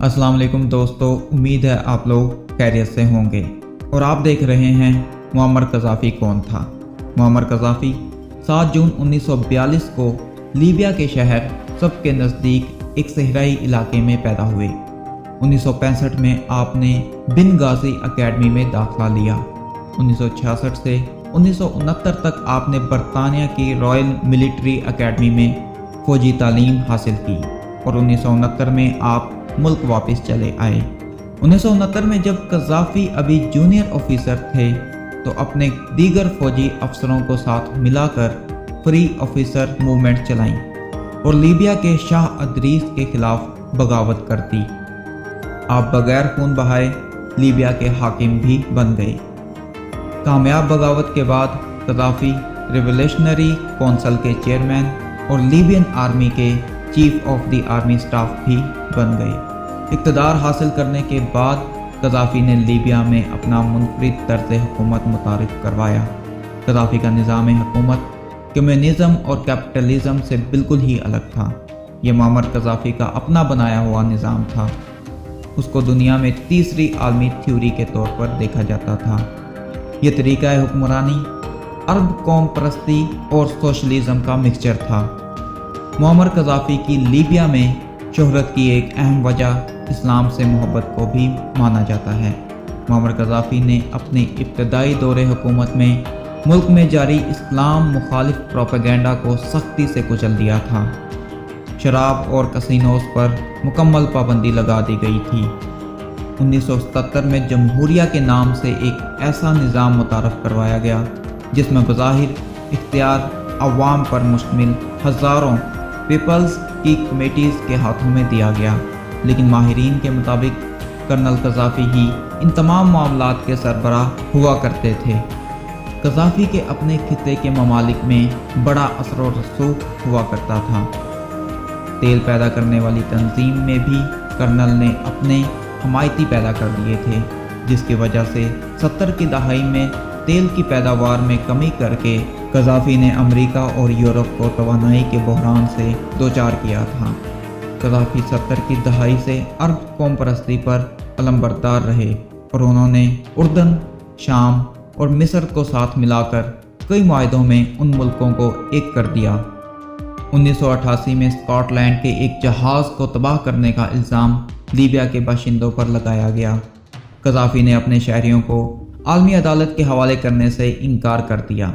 अस्सलाम वालेकुम दोस्तों, उम्मीद है आप लोग खैरियत से होंगे और आप देख रहे हैं मुअम्मर कज़ाफ़ी कौन था। मुअम्मर कज़ाफ़ी 7 जून 1942 को लीबिया के शहर सब के नज़दीक एक सहराई इलाके में पैदा हुए। 1965 में आपने बिन गाज़ी एकेडमी में दाखिला लिया। 1966 से 1969 तक आपने बरतानिया की रॉयल मिलिट्री एकेडमी में फ़ौजी तालीम हासिल की और 1969 में आप मुल्क वापस चले आए। 1969 में जब कज़ाफ़ी अभी जूनियर ऑफिसर थे तो अपने दीगर फौजी अफसरों को साथ मिलाकर फ्री ऑफिसर मूवमेंट चलाई और लीबिया के शाह अदरीस के खिलाफ बगावत कर दी। आप बगैर खून बहाए लीबिया के हाकिम भी बन गए। कामयाब बगावत के बाद कज़ाफ़ी रिवोल्यूशनरी काउंसिल के चेयरमैन और लीबियन आर्मी के chief of the army staff भी बन गए। इक़्तिदार हासिल करने के बाद कज़ाफ़ी ने लीबिया में अपना मुनफरिद तर्ज़ हुकूमत मुतारिफ़ करवाया। कज़ाफ़ी का निज़ाम हुकूमत कम्युनिज़म और कैपिटलिज़म से बिल्कुल ही अलग था। ये मुअम्मर कज़ाफ़ी का अपना बनाया हुआ निज़ाम था। उसको दुनिया में तीसरी आलमी थ्योरी के तौर पर देखा जाता था। ये तरीक़ा हुक्मरानी अरब कौम परस्ती और सोशलिज़म का मिक्सचर था। मुअम्मर कज़ाफ़ी की लीबिया में शोहरत की एक अहम वजह इस्लाम से मोहब्बत को भी माना जाता है। मुअम्मर कज़ाफ़ी ने अपने इब्तदाई दौरे हुकूमत में मुल्क में जारी इस्लाम मुखालिफ प्रोपेगेंडा को सख्ती से कुचल दिया था। शराब और कसिनोज पर मुकम्मल पाबंदी लगा दी गई थी। 1977 में जमहूरिया के नाम से एक ऐसा निज़ाम मुतारफ़ करवाया गया जिसमें बज़ाहिर इख्तियार अवाम पर मुश्तमिल हज़ारों पीपल्स की कमेटीज़ के हाथों में दिया गया, लेकिन माहिरीन के मुताबिक कर्नल कज़ाफ़ी ही इन तमाम मामलात के सरबराह हुआ करते थे। कज़ाफ़ी के अपने खिते के ममालिक में बड़ा असर व रसूख हुआ करता था। तेल पैदा करने वाली तंजीम में भी कर्नल ने अपने हमायती पैदा कर दिए थे, जिसकी वजह से 70 की दहाई में तेल की पैदावार में कमी करके कज़ाफ़ी ने अमेरिका और यूरोप को तवानाई के बहरान से दोचार किया था। कज़ाफ़ी 70 की दहाई से अरब कौम परस्ती पर अलमबरदार रहे और उन्होंने उर्दन, शाम और मिस्र को साथ मिलाकर कई माहदों में उन मुल्कों को एक कर दिया। 1988 में स्कॉटलैंड के एक जहाज़ को तबाह करने का इल्ज़ाम लीबिया के बाशिंदों पर लगाया गया। कज़ाफ़ी ने अपने शहरियों को आलमी अदालत के हवाले करने से इनकार कर दिया,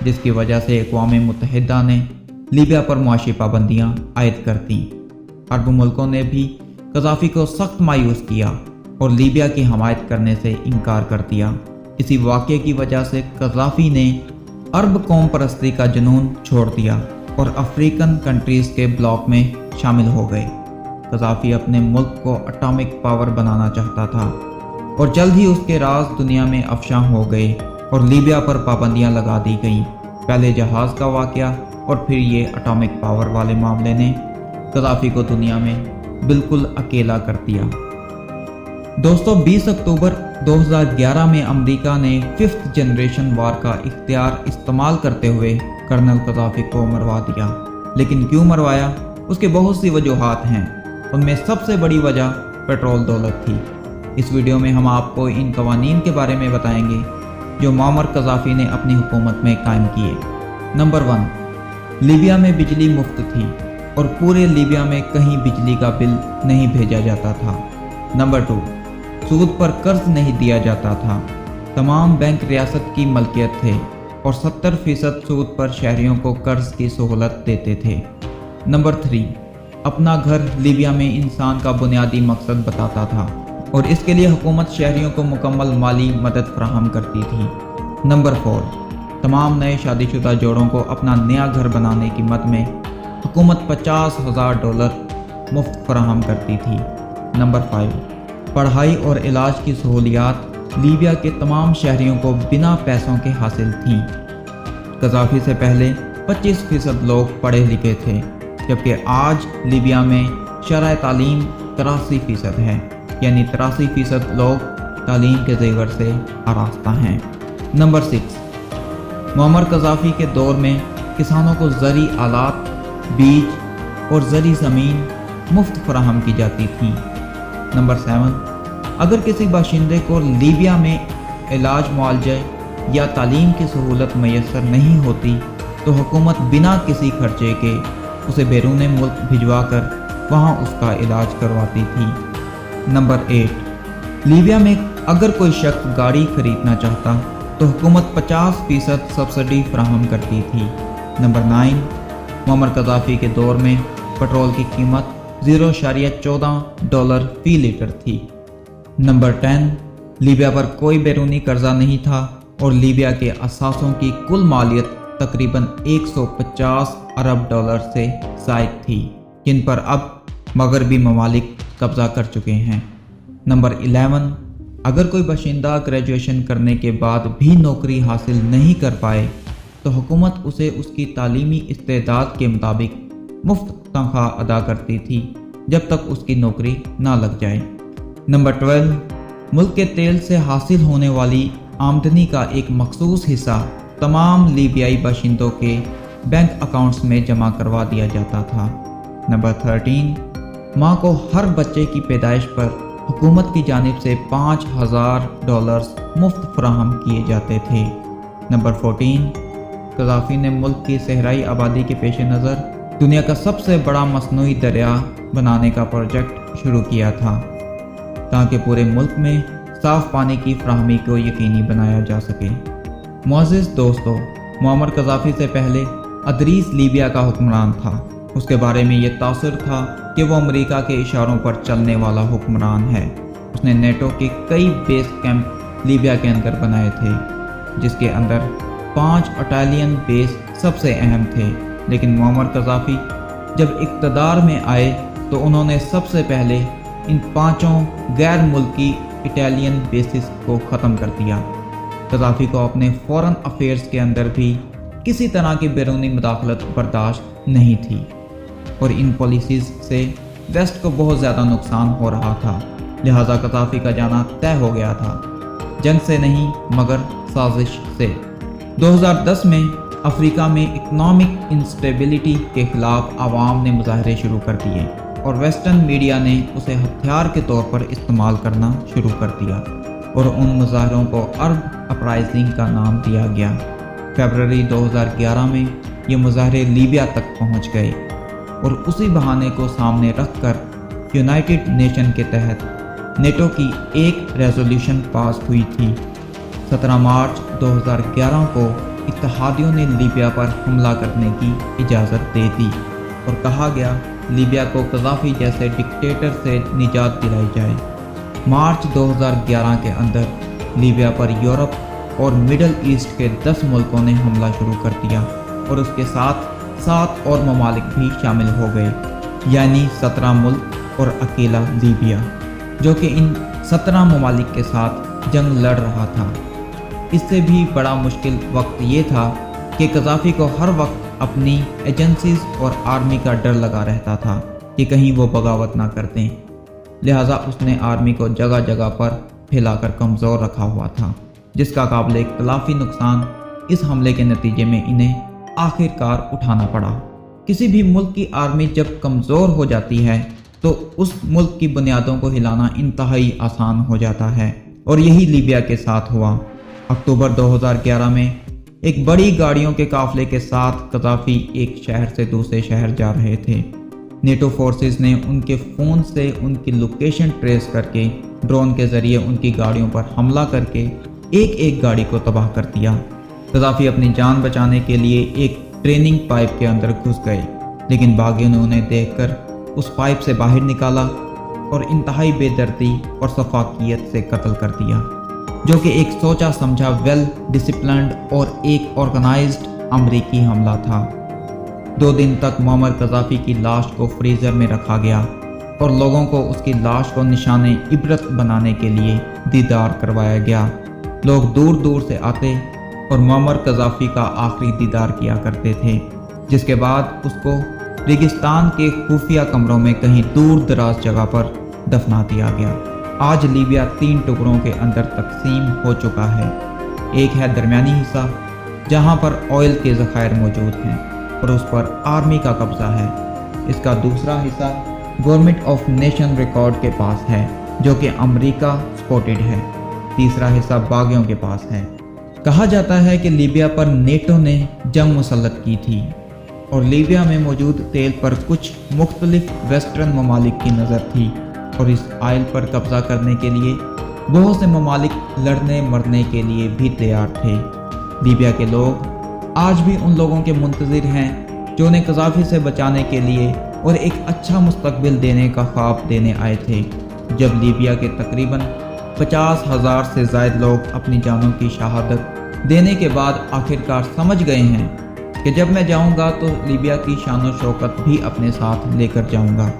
जिसकी वजह से अक़वाम मुत्तहिदा ने लीबिया पर मुआशी पाबंदियाँ आयद कर दी। अरब मुल्कों ने भी कज़ाफ़ी को सख्त मायूस किया और लीबिया की हमायत करने से इनकार कर दिया। इसी वाक़े की वजह से कज़ाफ़ी ने अरब कौम परस्ती का जुनून छोड़ दिया और अफ्रीकन कंट्रीज़ के ब्लॉक में शामिल हो गए। कज़ाफ़ी अपने मुल्क को एटॉमिक पावर बनाना चाहता था और जल्द ही उसके राज दुनिया में अफशां हो गए और लीबिया पर पाबंदियां लगा दी गईं। पहले जहाज़ का वाक़या और फिर ये एटॉमिक पावर वाले मामले ने कज़ाफ़ी को दुनिया में बिल्कुल अकेला कर दिया। दोस्तों, 20 अक्टूबर 2011 में अमेरिका ने 5th जनरेशन वार का इख्तियार इस्तेमाल करते हुए कर्नल कज़ाफ़ी को मरवा दिया। लेकिन क्यों मरवाया, उसके बहुत सी वजूहात हैं। उनमें सबसे बड़ी वजह पेट्रोल दौलत थी। इस वीडियो में हम आपको इन कवानीन के बारे में बताएंगे जो मुअम्मर कज़ाफ़ी ने अपनी हुकूमत में कायम किए। नंबर 1, लीबिया में बिजली मुफ्त थी और पूरे लीबिया में कहीं बिजली का बिल नहीं भेजा जाता था। नंबर 2, सूद पर कर्ज नहीं दिया जाता था। तमाम बैंक रियासत की मलकियत थे और 70% सूद पर शहरियों को कर्ज की सहूलत देते थे। नंबर 3, अपना घर लीबिया में इंसान का बुनियादी मकसद बताता था और इसके लिए हुकूमत शहरियों को मुकम्मल माली मदद फराहम करती थी। नंबर 4, तमाम नए शादीशुदा जोड़ों को अपना नया घर बनाने की मद में हुकूमत $50,000 मुफ्त फराहम करती थी। नंबर 5, पढ़ाई और इलाज की सहूलियात लीबिया के तमाम शहरियों को बिना पैसों के हासिल थीं। कज़ाफ़ी से पहले 25% लोग पढ़े लिखे थे, जबकि आज लीबिया में शरह तालीम 83% है, यानी 83% लोग तालीम के ज़ेवर से आरास्ता हैं। नंबर 6, मुअम्मर कज़ाफ़ी के दौर में किसानों को ज़री आलात, बीज और ज़री ज़मीन मुफ्त फराहम की जाती थी। नंबर 7, अगर किसी बाशिंदे को लीबिया में इलाज मुआवजे या तालीम की सहूलत मैसर नहीं होती तो हुकूमत बिना किसी खर्चे के उसे बैरून मुल्क भिजवा कर वहाँ उसका इलाज करवाती थी। नंबर 8, लीबिया में अगर कोई शख्स गाड़ी खरीदना चाहता तो हुकूमत 50% सब्सिडी फराहम करती थी। नंबर 9, मुअम्मर कज़ाफ़ी के दौर में पेट्रोल की कीमत $0.14 फी लीटर थी। नंबर 10, लीबिया पर कोई बैरूनी कर्जा नहीं था और लीबिया के असासों की कुल मालियत तकरीबन $150 अरब से ज़ायद थी, जिन पर अब मगरबी ममालिक कब्ज़ा कर चुके हैं। नंबर 11, अगर कोई बाशिंदा ग्रेजुएशन करने के बाद भी नौकरी हासिल नहीं कर पाए तो हुकूमत उसे उसकी तालीमी इस्तेदाद के मुताबिक मुफ्त तनख्वाह अदा करती थी जब तक उसकी नौकरी ना लग जाए। नंबर 12, मुल्क के तेल से हासिल होने वाली आमदनी का एक मखसूस हिस्सा तमाम लीबियाई बाशिंदों के बैंक अकाउंट्स में जमा करवा दिया जाता था। नंबर 13, माँ को हर बच्चे की पैदाइश पर हुकूमत की जानिब से $5,000 मुफ्त फराहम किए जाते थे। नंबर 14, कज़ाफ़ी ने मुल्क की सहराई आबादी के पेश नज़र दुनिया का सबसे बड़ा मसनूई दरिया बनाने का प्रोजेक्ट शुरू किया था ताकि पूरे मुल्क में साफ़ पानी की फराहमी को यकीनी बनाया जा सके। मुअज़्ज़िज़ दोस्तों, मुअम्मर कज़ाफ़ी से पहले अदरीस लीबिया का हुक्मरान था। उसके बारे में ये तासुर था कि वो अमेरिका के इशारों पर चलने वाला हुक्मरान है। उसने नेटो के कई बेस कैंप लीबिया के अंदर बनाए थे, जिसके अंदर 5 इटालियन बेस सबसे अहम थे। लेकिन मुअम्मर कज़ाफ़ी जब इक़्तिदार में आए तो उन्होंने सबसे पहले इन 5 गैर मुल्की इटालियन बेसिस को ख़त्म कर दिया। कज़ाफ़ी को अपने फ़ॉरेन अफेयर्स के अंदर भी किसी तरह की बैरूनी मुदाखलत बर्दाश्त नहीं थी और इन पॉलिसीज़ से वेस्ट को बहुत ज़्यादा नुकसान हो रहा था। लिहाजा कज़ाफ़ी का जाना तय हो गया था, जंग से नहीं मगर साजिश से। 2010 में अफ्रीका में इकनॉमिक इंस्टेबिलिटी के खिलाफ आवाम ने मुजाहरे शुरू कर दिए और वेस्टर्न मीडिया ने उसे हथियार के तौर पर इस्तेमाल करना शुरू कर दिया और उन मुजाहरों को अरब अपराइजिंग का नाम दिया गया। फरवरी 2011 में ये मुजाहरे लीबिया तक पहुंच गए और उसी बहाने को सामने रखकर यूनाइटेड नेशन के तहत नेटो की एक रेजोल्यूशन पास हुई थी। 17 मार्च 2011 को इत्तेहादियों ने लीबिया पर हमला करने की इजाज़त दे दी और कहा गया लीबिया को कज़ाफ़ी जैसे डिक्टेटर से निजात दिलाई जाए। मार्च 2011 के अंदर लीबिया पर यूरोप और मिडल ईस्ट के 10 मुल्कों ने हमला शुरू कर दिया और उसके साथ 7 और ममालिक भी शामिल हो गए, यानी 17 मुल्क और अकेला लीबिया, जो कि इन 17 ममालिक के साथ जंग लड़ रहा था। इससे भी बड़ा मुश्किल वक्त ये था कि कज़ाफ़ी को हर वक्त अपनी एजेंसीज और आर्मी का डर लगा रहता था कि कहीं वो बगावत ना कर दें। लिहाजा उसने आर्मी को जगह जगह पर फैलाकर कमज़ोर रखा हुआ था, जिसका काबिल इख्तिलाफ़ी नुकसान इस हमले के नतीजे में इन्हें आखिरकार उठाना पड़ा। किसी भी मुल्क की आर्मी जब कमज़ोर हो जाती है तो उस मुल्क की बुनियादों को हिलाना इंतहाई आसान हो जाता है और यही लीबिया के साथ हुआ। अक्टूबर 2011 में एक बड़ी गाड़ियों के काफिले के साथ कज़ाफ़ी एक शहर से दूसरे शहर जा रहे थे। नेटो फोर्सेस ने उनके फ़ोन से उनकी लोकेशन ट्रेस करके ड्रोन के ज़रिए उनकी गाड़ियों पर हमला करके एक एक गाड़ी को तबाह कर दिया। कज़ाफ़ी अपनी जान बचाने के लिए एक ट्रेनिंग पाइप के अंदर घुस गए, लेकिन बागियों ने उन्हें देखकर उस पाइप से बाहर निकाला और इंतहाई बेदर्दी और सफाकियत से कत्ल कर दिया, जो कि एक सोचा समझा वेल डिसिप्लिन्ड और एक ऑर्गेनाइज्ड अमरीकी हमला था। 2 दिन तक मुअम्मर कज़ाफ़ी की लाश को फ्रीज़र में रखा गया और लोगों को उसकी लाश को निशाने इबरत बनाने के लिए दीदार करवाया गया। लोग दूर दूर से आते और मुअम्मर कज़ाफ़ी का आखिरी दीदार किया करते थे, जिसके बाद उसको रेगिस्तान के खुफिया कमरों में कहीं दूर दराज जगह पर दफना दिया गया। आज लीबिया 3 टुकड़ों के अंदर तकसीम हो चुका है। एक है दरमियानी हिस्सा जहां पर ऑयल के ज़खायर मौजूद हैं और उस पर आर्मी का कब्ज़ा है। इसका दूसरा हिस्सा गवर्नमेंट ऑफ नेशन रिकॉर्ड के पास है जो कि अमेरिका सपोर्टेड है। तीसरा हिस्सा बागियों के पास है। कहा जाता है कि लीबिया पर नेटो ने जंग मुसल्लत की थी और लीबिया में मौजूद तेल पर कुछ मुख्तलिफ वेस्टर्न ममालिक की नज़र थी और इस आयल पर कब्ज़ा करने के लिए बहुत से ममालिक लड़ने मरने के लिए भी तैयार थे। लीबिया के लोग आज भी उन लोगों के मुंतज़िर हैं जो उन्हें कज़ाफ़ी से बचाने के लिए और एक अच्छा मुस्तकबिल देने का ख्वाब देने आए थे। जब लीबिया के तकरीबन 50,000 से ज़ायद लोग अपनी जानों की शहादत देने के बाद आखिरकार समझ गए हैं कि जब मैं जाऊंगा तो लीबिया की शान और शौकत भी अपने साथ लेकर जाऊंगा।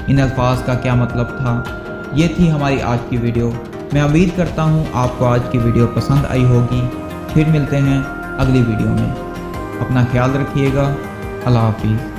इन अल्फाज का क्या मतलब था? ये थी हमारी आज की वीडियो। मैं उम्मीद करता हूँ आपको आज की वीडियो पसंद आई होगी। फिर मिलते हैं अगली वीडियो में। अपना ख्याल रखिएगा। अल्लाह हाफिज़।